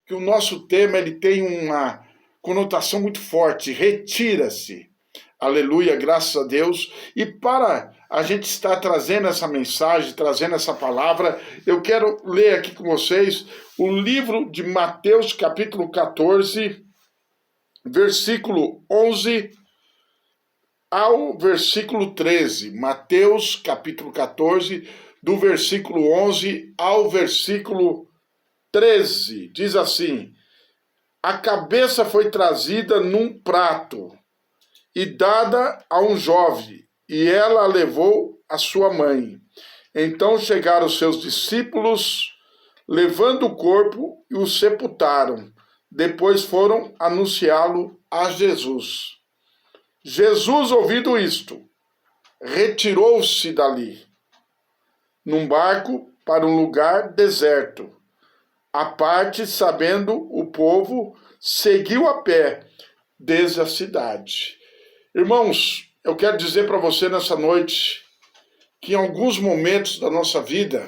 que o nosso tema ele tem uma conotação muito forte, retira-se. Aleluia, graças a Deus. E para a gente estar trazendo essa mensagem, trazendo essa palavra, eu quero ler aqui com vocês o livro de Mateus, capítulo 14, versículo 11 ao versículo 13. Mateus, capítulo 14, do versículo 11 ao versículo 13. Diz assim: a cabeça foi trazida num prato e dada a um jovem, e ela a levou à sua mãe. Então chegaram os seus discípulos, levando o corpo, e o sepultaram. Depois foram anunciá-lo a Jesus. Jesus, ouvindo isto, retirou-se dali, num barco, para um lugar deserto. À parte, sabendo o povo, seguiu a pé desde a cidade. Irmãos, eu quero dizer para você nessa noite que em alguns momentos da nossa vida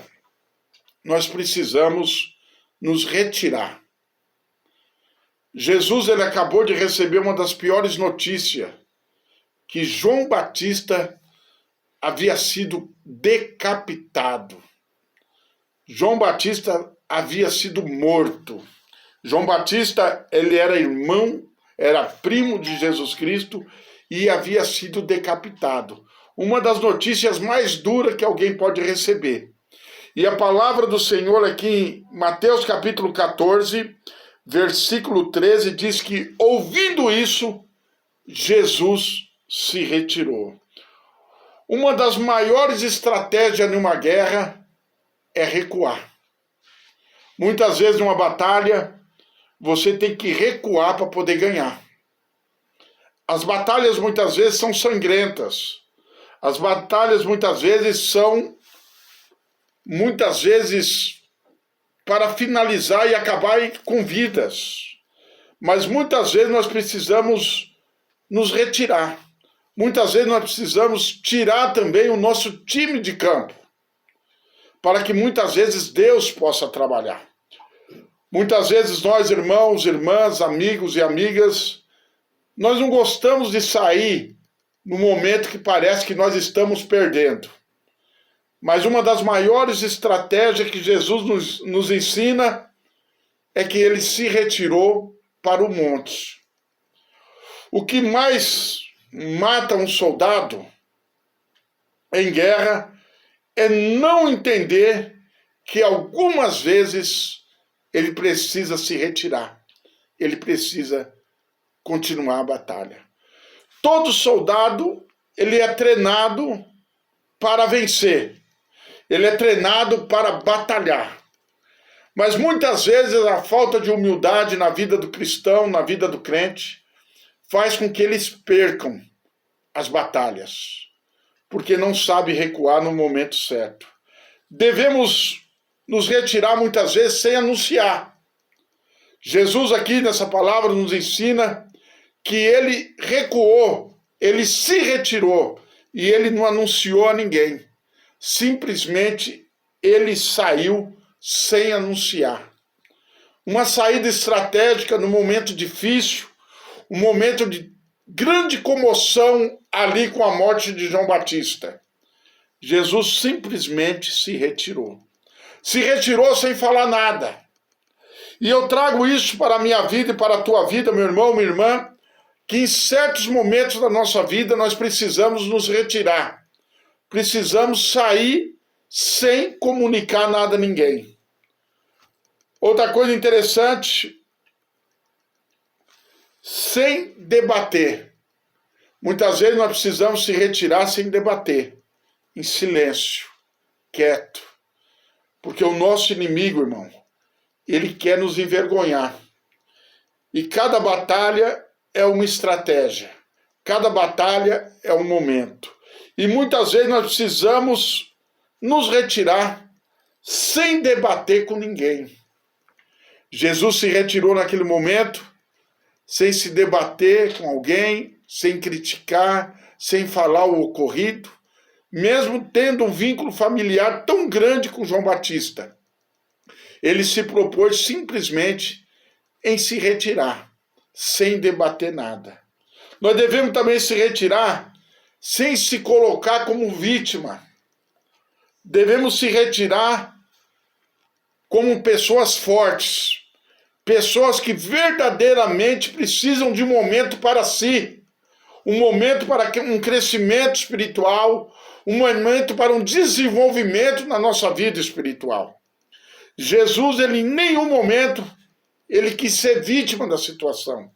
nós precisamos nos retirar. Jesus ele acabou de receber uma das piores notícias, que João Batista havia sido decapitado. João Batista havia sido morto. João Batista, ele era irmão, era primo de Jesus Cristo e havia sido decapitado. Uma das notícias mais duras que alguém pode receber. E a palavra do Senhor aqui em Mateus capítulo 14, versículo 13, diz que, ouvindo isso, Jesus se retirou. Uma das maiores estratégias numa guerra é recuar. Muitas vezes numa batalha, você tem que recuar para poder ganhar. As batalhas muitas vezes são sangrentas. As batalhas muitas vezes são, para finalizar e acabar com vidas. Mas muitas vezes nós precisamos nos retirar. Muitas vezes nós precisamos tirar também o nosso time de campo, para que muitas vezes Deus possa trabalhar. Muitas vezes nós, irmãos, irmãs, amigos e amigas, nós não gostamos de sair no momento que parece que nós estamos perdendo. Mas uma das maiores estratégias que Jesus nos ensina é que ele se retirou para o monte. O que mais mata um soldado em guerra é não entender que algumas vezes ele precisa se retirar. Ele precisa continuar a batalha. Todo soldado, ele é treinado para vencer. Ele é treinado para batalhar. Mas muitas vezes a falta de humildade na vida do cristão, na vida do crente, faz com que eles percam as batalhas, porque não sabe recuar no momento certo. Devemos nos retirar muitas vezes sem anunciar. Jesus aqui nessa palavra nos ensina que ele recuou, ele se retirou e ele não anunciou a ninguém. Simplesmente ele saiu sem anunciar. Uma saída estratégica no momento difícil, um momento de grande comoção ali com a morte de João Batista. Jesus simplesmente se retirou. Se retirou sem falar nada. E eu trago isso para a minha vida e para a tua vida, meu irmão, minha irmã, que em certos momentos da nossa vida nós precisamos nos retirar. Precisamos sair sem comunicar nada a ninguém. Outra coisa interessante, sem debater. Muitas vezes nós precisamos se retirar sem debater, em silêncio, quieto. Porque o nosso inimigo, irmão, ele quer nos envergonhar. E cada batalha é uma estratégia. Cada batalha é um momento. E muitas vezes nós precisamos nos retirar sem debater com ninguém. Jesus se retirou naquele momento, sem se debater com alguém, sem criticar, sem falar o ocorrido, mesmo tendo um vínculo familiar tão grande com João Batista. Ele se propôs simplesmente em se retirar, sem debater nada. Nós devemos também se retirar sem se colocar como vítima. Devemos se retirar como pessoas fortes, pessoas que verdadeiramente precisam de um momento para si, um momento para um crescimento espiritual, um momento para um desenvolvimento na nossa vida espiritual. Jesus, ele em nenhum momento, ele quis ser vítima da situação.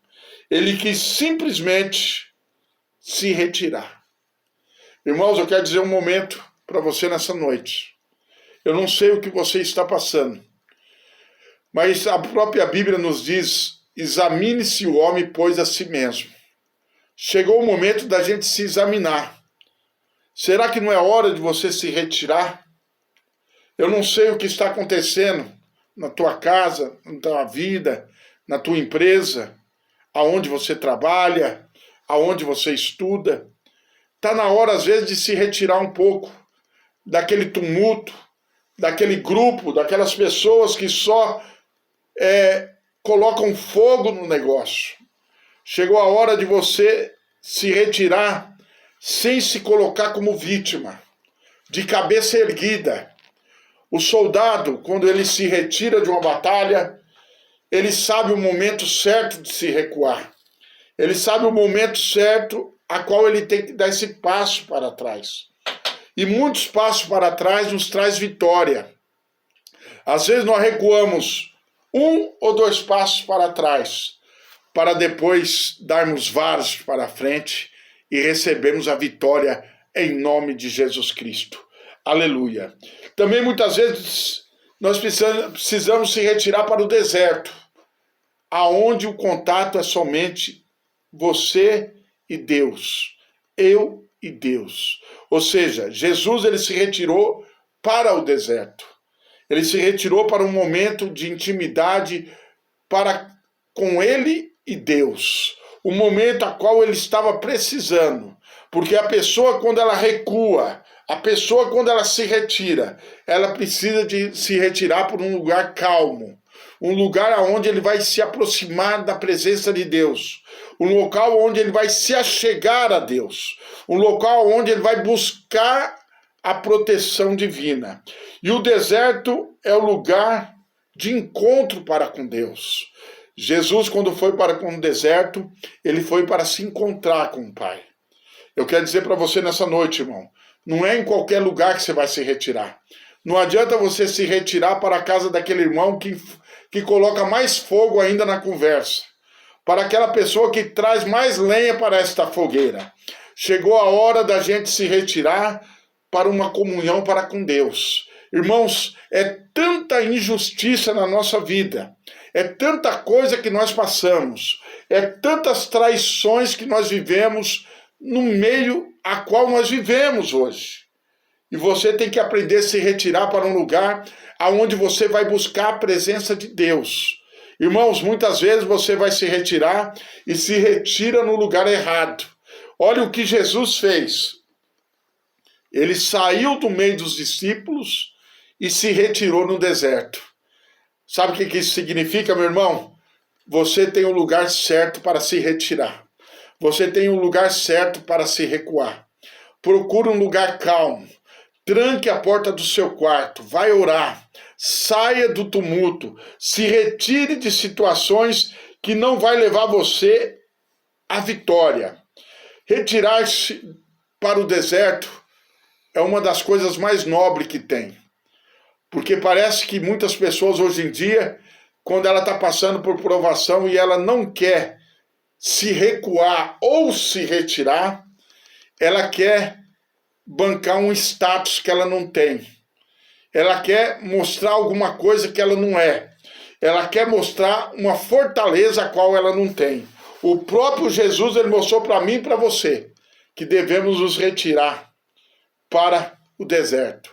Ele quis simplesmente se retirar. Irmãos, eu quero dizer um momento para você nessa noite. Eu não sei o que você está passando, mas a própria Bíblia nos diz: examine-se o homem, pois, a si mesmo. Chegou o momento da gente se examinar. Será que não é hora de você se retirar? Eu não sei o que está acontecendo na tua casa, na tua vida, na tua empresa, aonde você trabalha, aonde você estuda. Está na hora, às vezes, de se retirar um pouco daquele tumulto, daquele grupo, daquelas pessoas que só colocam fogo no negócio. Chegou a hora de você se retirar sem se colocar como vítima, de cabeça erguida. O soldado, quando ele se retira de uma batalha, ele sabe o momento certo de se recuar. Ele sabe o momento certo a qual ele tem que dar esse passo para trás. E muitos passos para trás nos traz vitória. Às vezes nós recuamos 1 ou 2 passos para trás, para depois darmos vários para frente e recebermos a vitória em nome de Jesus Cristo. Aleluia. Também muitas vezes nós precisamos se retirar para o deserto, aonde o contato é somente você e Deus, eu e Deus. Ou seja, Jesus, ele se retirou para o deserto. Ele se retirou para um momento de intimidade com ele e Deus. O momento a qual ele estava precisando. Porque a pessoa, quando ela recua, a pessoa, quando ela se retira, ela precisa de se retirar por um lugar calmo. Um lugar onde ele vai se aproximar da presença de Deus. Um local onde ele vai se achegar a Deus. Um local onde ele vai buscar a proteção divina. E o deserto é o lugar de encontro para com Deus. Jesus, quando foi para o deserto, ele foi para se encontrar com o Pai. Eu quero dizer para você nessa noite, irmão, não é em qualquer lugar que você vai se retirar. Não adianta você se retirar para a casa daquele irmão que coloca mais fogo ainda na conversa. Para aquela pessoa que traz mais lenha para esta fogueira. Chegou a hora da gente se retirar para uma comunhão para com Deus. Irmãos, é tanta injustiça na nossa vida. É tanta coisa que nós passamos. É tantas traições que nós vivemos no meio a qual nós vivemos hoje. E você tem que aprender a se retirar para um lugar aonde você vai buscar a presença de Deus. Irmãos, muitas vezes você vai se retirar e se retira no lugar errado. Olha o que Jesus fez. Ele saiu do meio dos discípulos e se retirou no deserto. Sabe o que isso significa, meu irmão? Você tem o lugar certo para se retirar. Você tem o lugar certo para se recuar. Procure um lugar calmo. Tranque a porta do seu quarto, vai orar, saia do tumulto, se retire de situações que não vai levar você à vitória. Retirar-se para o deserto é uma das coisas mais nobres que tem. Porque parece que muitas pessoas hoje em dia, quando ela está passando por provação e ela não quer se recuar ou se retirar, ela quer bancar um status que ela não tem. Ela quer mostrar alguma coisa que ela não é. Ela quer mostrar uma fortaleza a qual ela não tem. O próprio Jesus, ele mostrou para mim e para você que devemos nos retirar para o deserto.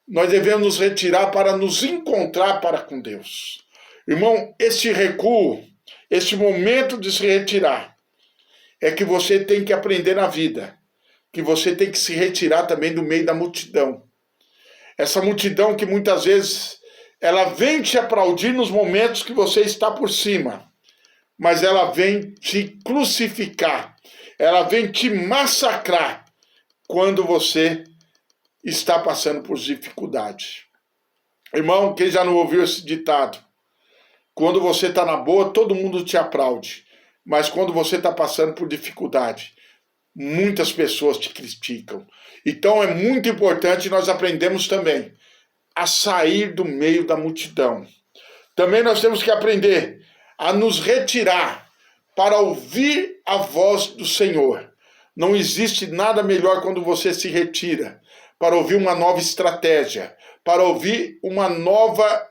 Nós devemos nos retirar para nos encontrar para com Deus. Irmão, este recuo, este momento de se retirar, é que você tem que aprender na vida. Que você tem que se retirar também do meio da multidão. Essa multidão que muitas vezes ela vem te aplaudir nos momentos que você está por cima. mas ela vem te crucificar, ela vem te massacrar quando você está passando por dificuldade. Irmão, quem já não ouviu esse ditado? Quando você está na boa, todo mundo te aplaude, mas quando você está passando por dificuldade, muitas pessoas te criticam. Então é muito importante nós aprendermos também a sair do meio da multidão. Também nós temos que aprender a nos retirar para ouvir a voz do Senhor. Não existe nada melhor quando você se retira para ouvir uma nova estratégia, para ouvir uma nova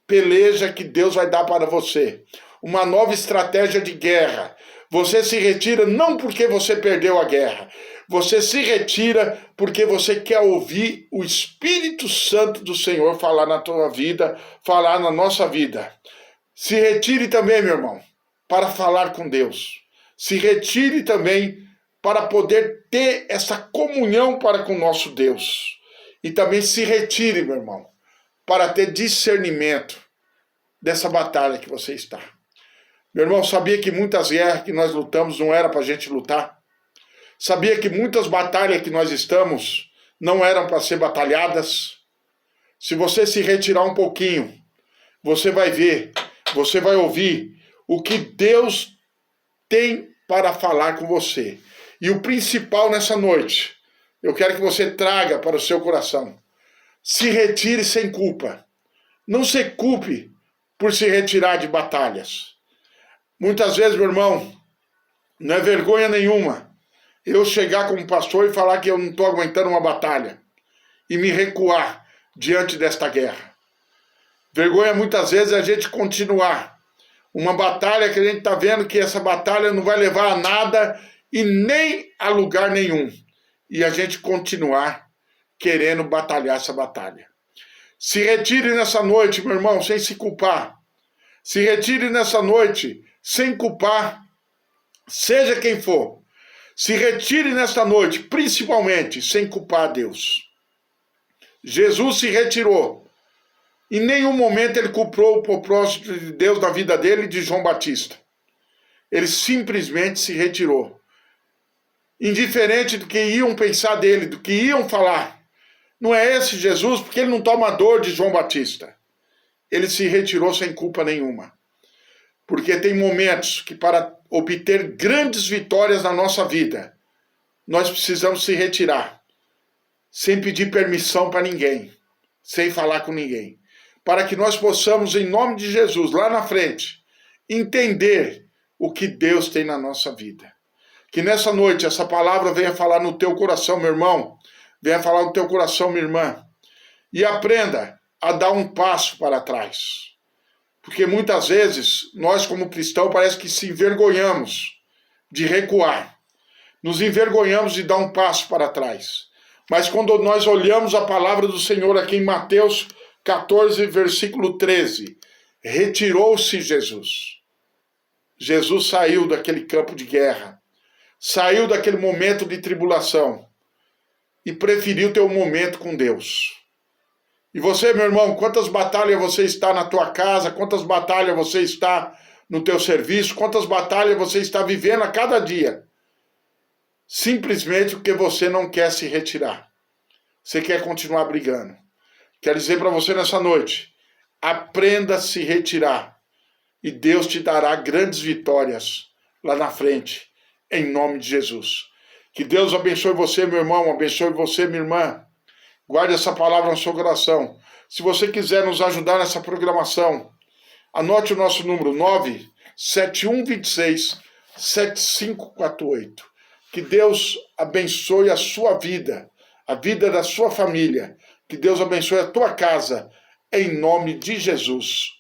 peleja que Deus vai dar para você, uma nova estratégia de guerra. Você se retira não porque você perdeu a guerra, você se retira porque você quer ouvir o Espírito Santo do Senhor falar na tua vida, falar na nossa vida. Se retire também, meu irmão, para falar com Deus. Se retire também para poder ter essa comunhão para com o nosso Deus. E também se retire, meu irmão, para ter discernimento dessa batalha que você está. Meu irmão, sabia que muitas guerras que nós lutamos não era para a gente lutar? Sabia que muitas batalhas que nós estamos não eram para ser batalhadas? Se você se retirar um pouquinho, você vai ver, você vai ouvir o que Deus tem para falar com você. E o principal nessa noite, eu quero que você traga para o seu coração. Se retire sem culpa. Não se culpe por se retirar de batalhas. Muitas vezes, meu irmão, não é vergonha nenhuma eu chegar como pastor e falar que eu não estou aguentando uma batalha e me recuar diante desta guerra. Vergonha muitas vezes é a gente continuar uma batalha que a gente está vendo que essa batalha não vai levar a nada e nem a lugar nenhum. E a gente continuar querendo batalhar essa batalha. Se retire nessa noite, meu irmão, sem se culpar. Se retire nessa noite sem culpar, seja quem for. Se retire nesta noite, principalmente, sem culpar a Deus. Jesus se retirou. Em nenhum momento ele culpou o propósito de Deus na vida dele e de João Batista. Ele simplesmente se retirou. Indiferente do que iam pensar dele, do que iam falar. Não é esse Jesus, porque ele não toma dor de João Batista. Ele se retirou sem culpa nenhuma. Porque tem momentos que para obter grandes vitórias na nossa vida, nós precisamos se retirar, sem pedir permissão para ninguém, sem falar com ninguém, para que nós possamos, em nome de Jesus, lá na frente, entender o que Deus tem na nossa vida. Que nessa noite essa palavra venha falar no teu coração, meu irmão, venha falar no teu coração, minha irmã, e aprenda a dar um passo para trás. Porque muitas vezes, nós como cristãos, parece que se envergonhamos de recuar. Nos envergonhamos de dar um passo para trás. Mas quando nós olhamos a palavra do Senhor aqui em Mateus 14, versículo 13, retirou-se Jesus. Jesus saiu daquele campo de guerra, saiu daquele momento de tribulação e preferiu ter um momento com Deus. E você, meu irmão, quantas batalhas você está na tua casa, quantas batalhas você está no teu serviço, quantas batalhas você está vivendo a cada dia, simplesmente porque você não quer se retirar. Você quer continuar brigando. Quero dizer para você nessa noite, aprenda a se retirar e Deus te dará grandes vitórias lá na frente, em nome de Jesus. Que Deus abençoe você, meu irmão, abençoe você, minha irmã. Guarde essa palavra no seu coração. Se você quiser nos ajudar nessa programação, anote o nosso número 97126-7548. Que Deus abençoe a sua vida, a vida da sua família. Que Deus abençoe a tua casa, em nome de Jesus.